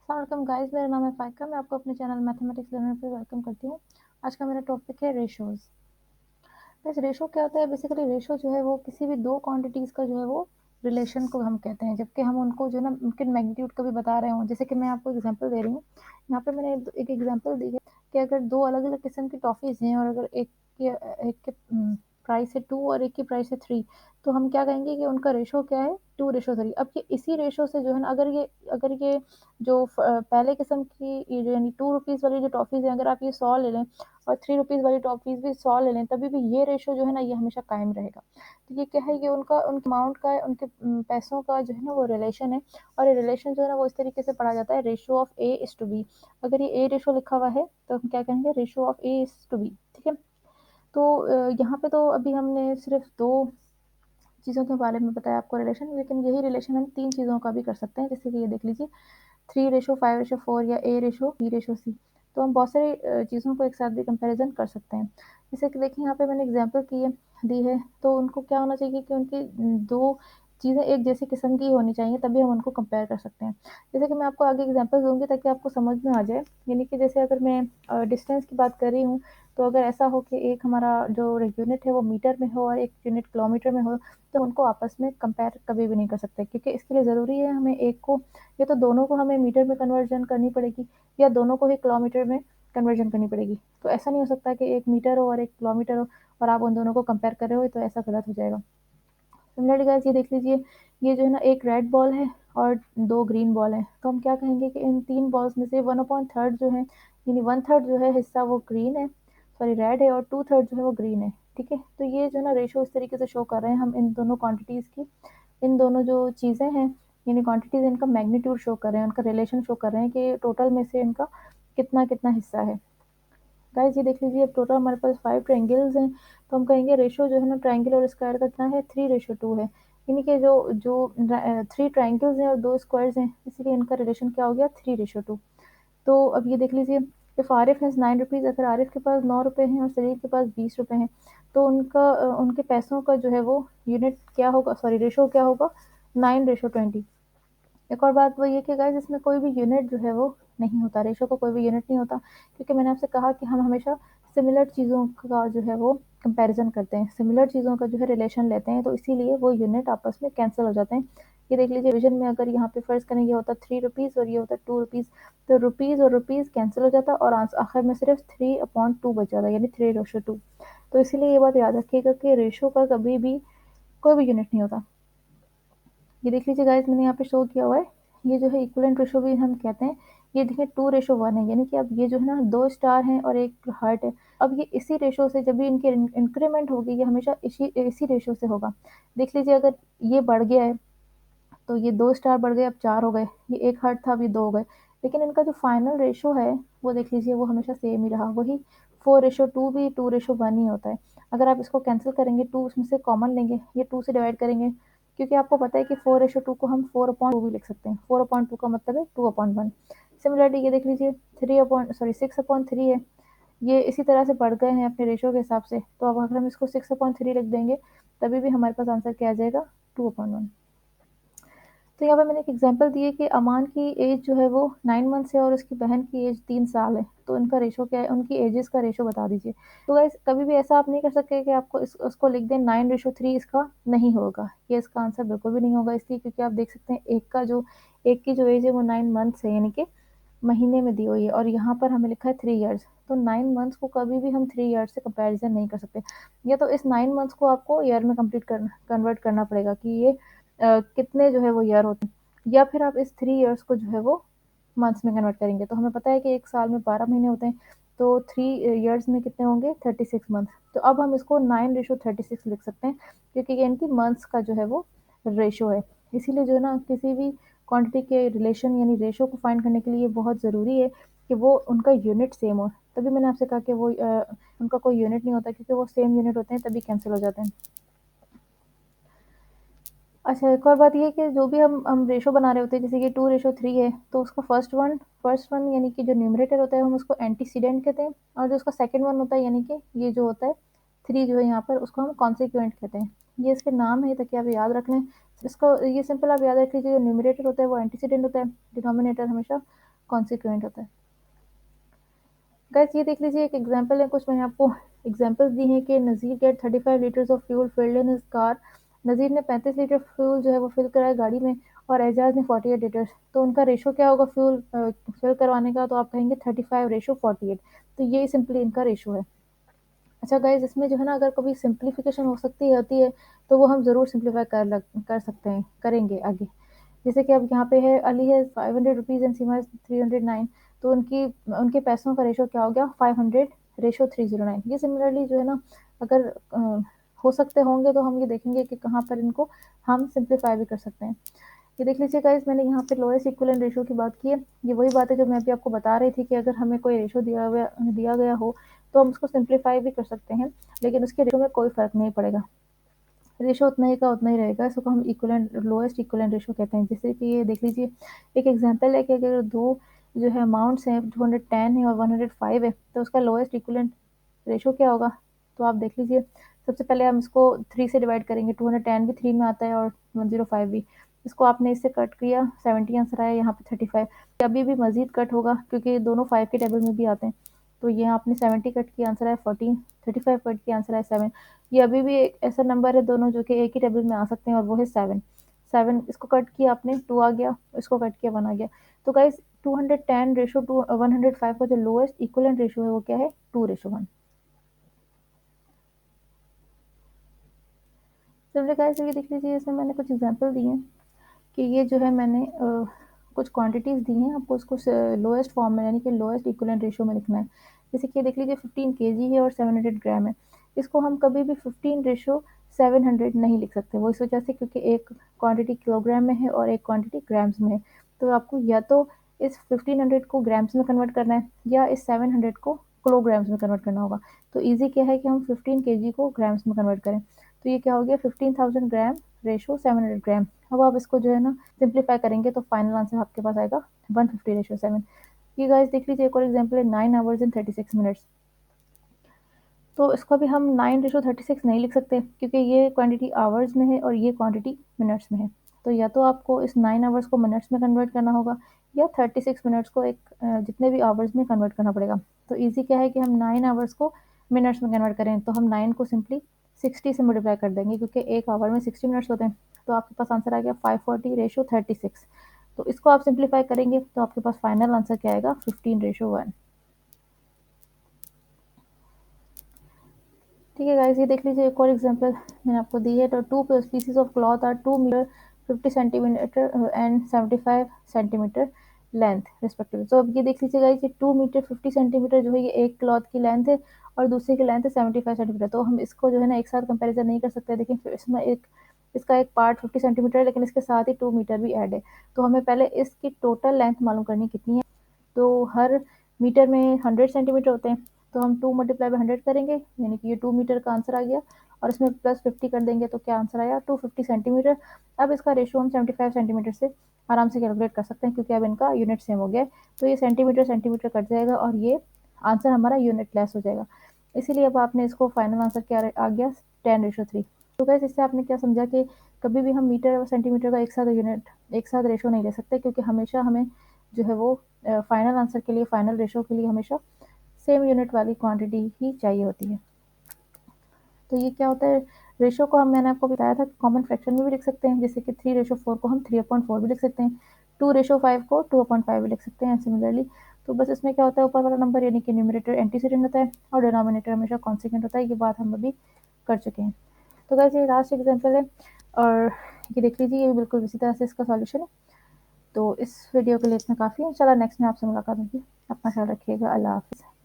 अस्सलाम गाइस, मेरा नाम है फ़ाइका। मैं आपको अपने चैनल मैथमेटिक्स लर्नर पे वेलकम करती हूँ। आज का मेरा टॉपिक है रेशोज़। गाइस, रेशो क्या होता है? बेसिकली रेशो जो है वो किसी भी दो क्वांटिटीज़ का जो है वो रिलेशन को हम कहते हैं, जबकि हम उनको जो है ना उनके मैग्नीट्यूड का भी बता रहे हों। जैसे कि मैं आपको एग्जांपल दे रही हूँ। यहाँ पे मैंने एक एग्जांपल दी है कि अगर दो अलग-अलग किस्म की टॉफ़ीज़ हैं और अगर एक के प्राइस है 2 और एक की प्राइस है 3, तो हम क्या कहेंगे कि उनका रेशो क्या है? 2:3। अब ये इसी रेशो से जो है ना अगर ये जो पहले किस्म की ये जो यानी ₹2 वाली जो टॉफ़ीज़ हैं, अगर आप ये 100 ले लें और ₹3 वाली टॉफ़ीज़ भी 100 ले लें, तभी भी ये रेशो जो है ना ये हमेशा कायम रहेगा। तो ये क्या है, ये उनके अमाउंट का, उनके पैसों का जो है ना वो रिलेशन है। और ये रिलेशन जो है ना वो इस तरीके से पढ़ा जाता है, ratio of A is to B. अगर ये ए रेशो लिखा हुआ है तो हम क्या कहेंगे, ratio of A is to B. ठीक है? तो यहाँ पे तो अभी हमने सिर्फ़ 2 चीज़ों के बारे में बताया आपको रिलेशन, लेकिन यही रिलेशन हम 3 चीज़ों का भी कर सकते हैं। जैसे कि ये देख लीजिए, 3:5:4 या A:B:C। तो हम बहुत सारी चीज़ों को एक साथ भी कंपैरिज़न कर सकते हैं। जैसे कि देखिए, यहाँ पे मैंने एग्ज़ाम्पल दी है, तो उनको क्या होना चाहिए कि उनकी 2 चीज़ें एक जैसी किस्म की होनी चाहिए, तभी हम उनको कंपेयर कर सकते हैं। जैसे कि मैं आपको आगे एग्ज़ाम्पल दूँगी ताकि आपको समझ में आ जाए। यानी कि जैसे अगर मैं डिस्टेंस की बात कर रही हूँ, तो अगर ऐसा हो कि एक हमारा जो यूनिट है वो मीटर में हो और एक यूनिट किलोमीटर में हो, तो उनको आपस में कंपेयर कभी भी नहीं कर सकते, क्योंकि इसके लिए ज़रूरी है हमें एक को, या तो दोनों को हमें मीटर में कन्वर्जन करनी पड़ेगी या दोनों को ही किलोमीटर में कन्वर्जन करनी पड़ेगी। तो ऐसा नहीं हो सकता कि एक मीटर हो और एक किलोमीटर हो और आप उन दोनों को कंपेयर कर रहे हो, तो ऐसा गलत हो जाएगा। सिमिलरली गाइस, ये देख लीजिए, ये जो है ना एक रेड बॉल है और 2 ग्रीन बॉल हैं। तो हम क्या कहेंगे कि इन 3 बॉल्स में से 1/3 जो है, यानी 1/3 जो है हिस्सा वो ग्रीन है, सॉरी रेड है, और 2/3 जो है वो ग्रीन है। ठीक है? तो ये जो है ना रेशो इस तरीके से शो कर रहे हैं हम इन दोनों क्वांटिटीज़ की। इन दोनों जो चीज़ें हैं, यानी क्वांटिटीज़, इनका मैग्नीट्यूड शो कर रहे हैं, उनका रिलेशन शो कर रहे हैं कि टोटल में से इनका कितना-कितना हिस्सा है। गाइस, ये देख लीजिए, अब टोटल हमारे पास 5 ट्रायंगल्स हैं, तो हम कहेंगे रेशो जो है ना ट्रायंगल और स्क्वायर का कितना है, 3:2 है। यानी कि जो जो 3 ट्रायंगल्स हैं और 2 स्क्वायर्स हैं, इसीलिए इनका रिलेशन क्या हो गया, 3:2। तो अब ये देख लीजिए, इफ आरिफ हैज़ ₹9, अगर आरिफ के पास ₹9 हैं और सलीम के पास ₹20 हैं, तो उनके पैसों का जो है वो यूनिट क्या होगा, सॉरी रेशो क्या होगा, 9:20। एक और बात वो ये कि गाइस, इसमें कोई भी यूनिट जो है वो नहीं होता, रेशो का कोई भी यूनिट नहीं होता, क्योंकि मैंने आपसे कहा कि हम हमेशा सिमिलर चीज़ों का जो है वो कंपैरिज़न करते हैं, सिमिलर चीज़ों का जो है रिलेशन लेते हैं, तो इसीलिए वो यूनिट आपस में कैंसल हो जाते हैं। ये देख लीजिए, डिवीज़न में अगर यहाँ पे फ़र्ज़ करें ये होता ₹3 और ये होता ₹2, तो रुपीज़ और रुपीज़ कैंसल हो जाता और आखिर में सिर्फ 3/2 बच जाता, यानी 3:2। तो इसीलिए ये बात याद रखिएगा कि रेशो का कभी भी कोई भी यूनिट नहीं होता। ये देख लीजिए गाइस, मैंने यहाँ पे शो किया हुआ है, ये जो है इक्विवेलेंट रेशो भी हम कहते हैं। ये देखिए 2:1 है, यानी कि अब ये जो है ना 2 स्टार हैं और 1 हार्ट है। अब ये इसी रेशो से जब भी इनकी इंक्रीमेंट होगी, ये हमेशा इसी इसी रेशो से होगा। देख लीजिए, अगर ये बढ़ गया है तो ये 2 स्टार बढ़ गए, अब 4 हो गए, ये 1 हार्ट था, अब ये 2 हो गए। लेकिन इनका जो फाइनल रेशो है वो देख लीजिए, वो हमेशा सेम ही रहा, वही 4:2 भी 2:1 ही होता है। अगर आप इसको कैंसल करेंगे, 2 उसमें से कॉमन लेंगे, ये 2 से डिवाइड करेंगे, क्योंकि आपको पता है कि 4:2 को हम 4/2 भी लिख सकते हैं। 4/2 का मतलब है 2/1। सिमिलरली ये देख लीजिए, 6/3 है, ये इसी तरह से बढ़ गए हैं अपने रेशो के हिसाब से। तो अब अगर हम इसको 6/3 लिख देंगे, तभी भी हमारे पास आंसर क्या आ जाएगा, 2/1। तो यहाँ पे मैंने एक एग्जांपल दी है कि अमान की एज जो है वो 9 मंथ्स है और उसकी बहन की एज 3 साल है। तो इनका रेशो क्या है, उनकी एजेस का रेशो बता दीजिए। तो गाइस, कभी भी ऐसा आप नहीं कर सकते कि आपको उसको लिख दें 9:3, इसका नहीं होगा। ये इसका आंसर बिल्कुल भी नहीं होगा, इसलिए क्योंकि आप देख सकते हैं एक की जो एज है वो 9 मंथ्स है, यानी कि महीने में दी हुई है, और यहाँ पर हमें लिखा है 3 इयर्स। तो 9 मंथ्स को कभी भी हम 3 इयर्स से कंपैरिज़न नहीं कर सकते। या तो इस 9 मंथ्स को आपको ईयर में कन्वर्ट करना पड़ेगा कि ये कितने जो है वो ईयर होते हैं, या फिर आप इस 3 इयर्स को जो है वो मंथ्स में कन्वर्ट करेंगे। तो हमें पता है कि 1 साल में 12 महीने होते हैं, तो 3 इयर्स में कितने होंगे, 36 मंथ्स। तो अब हम इसको 9:36 लिख सकते हैं, क्योंकि ये इनकी मंथ्स का जो है वो रेशो है। इसीलिए जो है ना, किसी भी क्वांटिटी के रिलेशन यानी रेशो को फाइंड करने के लिए बहुत ज़रूरी है कि वो उनका यूनिट सेम हो। तभी मैंने आपसे कहा कि वो उनका कोई यूनिट नहीं होता, क्योंकि वो सेम यूनिट होते हैं तभी कैंसिल हो जाते हैं। अच्छा, एक और बात ये है कि जो भी हम रेशो बना रहे होते हैं, जैसे कि 2:3 है, तो उसका फर्स्ट वन यानी कि जो न्यूमरेटर होता है हम उसको एंटीसीडेंट कहते हैं, और जो उसका सेकंड वन होता है, यानी कि ये जो होता है 3 जो है यहाँ पर, उसको हम कॉन्सिक्वेंट कहते हैं। ये इसके नाम है ताकि आप याद रख लें। इसको ये सिंपल आप याद रख लीजिए, जो न्यूमरेटर होता है वो एंटीसीडेंट होता है, डिनोमिनेटर हमेशा कॉन्सिक्वेंट होता है। गाइस ये देख लीजिए एक एग्जांपल है, कुछ मैंने आपको एग्जांपल्स दी हैं कि Nazir get 35 litres of fuel filled in his car. Nazir ने 35 लीटर फ्यूल जो है वो फिल कराया गाड़ी में, और एजाज ने 48 लीटर्स। तो उनका रेशो क्या होगा फ्यूल फिल करवाने का, तो आप कहेंगे 35:48। तो ये सिंपली इनका रेशो है। अच्छा गाइस, इसमें जो है ना अगर कभी सिंप्लीफिकेशन हो सकती होती है तो वो हम ज़रूर सिंप्लीफाई कर सकते हैं, करेंगे आगे। जैसे कि अब यहाँ पे है, अली है 500 रुपीज़ एंड सीमा 309। तो उनकी उनके पैसों का रेशो क्या हो गया, 500:309। ये सिमिलरली जो है ना अगर हो सकते होंगे तो हम ये देखेंगे कि कहाँ पर इनको हम सिंप्लीफाई भी कर सकते हैं। ये देख लीजिए गाइस, मैंने यहाँ पे लोएस्ट इक्विवेलेंट रेशियो की बात की है। ये वही बात है जो मैं अभी आपको बता रही थी कि अगर हमें कोई रेशियो दिया गया हो तो हम उसको सिंप्लीफाई भी कर सकते हैं, लेकिन उसके रेशियो में कोई फ़र्क नहीं पड़ेगा। रेशियो उतना ही का उतना ही रहेगा, इसको हम इक्विवेलेंट लोएस्ट इक्विवेलेंट रेशियो कहते हैं। जैसे कि ये देख लीजिए, एक एग्जांपल है कि अगर 2 जो है अमाउंट्स हैं, 210 है और 105 है, तो उसका लोएस्ट इक्विवेलेंट रेशियो क्या होगा? तो आप देख लीजिए, सबसे पहले हम इसको 3 से डिवाइड करेंगे, 210 भी 3 में आता है और 105 भी। इसको आपने इससे कट किया, 70 आंसर आया, यहाँ पे 35। अभी भी मज़ीद कट होगा क्योंकि दोनों 5 के टेबल में भी आते हैं। तो ये आपने 70 कट किया, आंसर आया 14, 35 कट किया, आंसर आया 7। ये अभी भी एक ऐसा नंबर है दोनों जो कि एक ही टेबल में आ सकते हैं, और वो है 7। 7 इसको कट किया आपने, 2 आ गया, इसको कट किया 1 आ गया। तो गाइस 210 रेशो टू 105 का जो लोएस्ट इक्विवेलेंट रेशियो है वो क्या है, 2:1। चलिए गाइस, ये देख लीजिए, इसमें मैंने कुछ एग्जांपल दिए हैं कि ये जो है मैंने कुछ क्वांटिटीज़ दी हैं, आपको उसको लोएस्ट फॉर्म में यानी कि लोएस्ट इक्विवेलेंट रेशियो में लिखना है। जैसे कि देख लीजिए 15 केजी है और 700 ग्राम है। इसको हम कभी भी 15:700 नहीं लिख सकते, वो इस वजह से क्योंकि एक क्वांटिटी किलोग्राम में है और एक क्वांटिटी ग्राम्स में है। तो आपको या तो इस 1500 को ग्राम्स में कन्वर्ट करना है या इस 700 को किलोग्राम्स में कन्वर्ट करना होगा। तो ईज़ी क्या है कि हम 15 केजी को ग्राम्स में कन्वर्ट करें। तो ये क्या हो गया, 15,000 ग्राम रेशो 700 ग्राम। अब आप इसको जो है ना सिंप्लीफाई करेंगे तो फाइनल आंसर आपके पास आएगा 150:7। ये गाइस देख लीजिए, एक और एग्जांपल है 9 आवर्स एंड 36 मिनट्स। तो इसको भी हम 9:36 नहीं लिख सकते क्योंकि ये क्वांटिटी आवर्स में है और ये क्वांटिटी मिनट्स में है। तो या तो आपको इस 9 आवर्स को मिनट्स में कन्वर्ट करना होगा या 36 मिनट्स को एक जितने भी आवर्स में कन्वर्ट करना पड़ेगा। तो ईज़ी क्या है कि हम 9 आवर्स को मिनट्स में कन्वर्ट करें, तो हम 9 को सिंपली 60 से मल्टीप्लाई कर देंगे क्योंकि एक आवर में 60 मिनट्स होते हैं। तो आपके पास आंसर आ गया 540:36। तो इसको आप सिंप्लीफाई करेंगे तो आपके पास फाइनल आंसर क्या आएगा, 15:1। ठीक है गाइस, ये देख लीजिए एक और एग्जांपल मैंने आपको दी है। तो 2 pieces of cloth are 2 metre 50 centimetre and 75 centimetre length respectively. तो अब ये देख लीजिए गाइस, ये 2 मीटर 50 सेंटीमीटर जो है ये एक क्लॉथ की लेंथ है और दूसरे की लेंथ है 75 सेंटीमीटर। तो हम इसको जो है ना एक साथ कंपैरिजन नहीं कर सकते। देखिए फिर इसमें एक इसका एक पार्ट 50 सेंटीमीटर है लेकिन इसके साथ ही 2 मीटर भी ऐड है। तो हमें पहले इसकी टोटल लेंथ मालूम करनी कितनी है। तो हर मीटर में 100 सेंटीमीटर होते हैं, तो हम 2 मल्टीप्लाई बाय 100 करेंगे, यानी कि ये 2 मीटर का आंसर आ गया, और इसमें प्लस 50 कर देंगे तो क्या आंसर आया, 250 सेंटीमीटर। अब इसका रेशियो हम 75 सेंटीमीटर से आराम से कैलकुलेट कर सकते हैं क्योंकि अब इनका यूनिट सेम हो गया है। तो ये सेंटीमीटर सेंटीमीटर कट जाएगा और ये आंसर हमारा यूनिट लेस हो जाएगा। इसीलिए अब आपने इसको फाइनल आंसर क्या आ गया, 10:3। तो गैस इससे आपने क्या समझा कि कभी भी हम मीटर और सेंटीमीटर का एक साथ रेशो नहीं ले सकते क्योंकि हमेशा हमें जो है वो फाइनल आंसर के लिए, फाइनल रेशो के लिए हमेशा सेम यूनिट वाली क्वांटिटी ही चाहिए होती है। तो ये क्या होता है, रेशो को हम, मैंने आपको बताया था कॉमन फ्रैक्शन में भी लिख सकते हैं, जैसे कि 3:4 को हम 3/4 भी लिख सकते हैं, 2:5 को 2/5 भी लिख सकते हैं सिमिलरली। तो बस इसमें क्या होता है, ऊपर वाला नंबर यानी कि न्यूमरेटर एंटीसीडेंट होता है और डिनोमिनेटर हमेशा कॉन्सिक्वेंट होता है। ये बात हम अभी कर चुके हैं। तो वैसे ये लास्ट एग्जाम्पल है और ये देख लीजिए, ये बिल्कुल इसी तरह से इसका सॉल्यूशन है। तो इस वीडियो के लिए इतना काफ़ी है। इंशाल्लाह नेक्स्ट में आपसे मुलाकात होगी। अपना ख्याल रखिएगा। अल्लाह हाफ़िज़।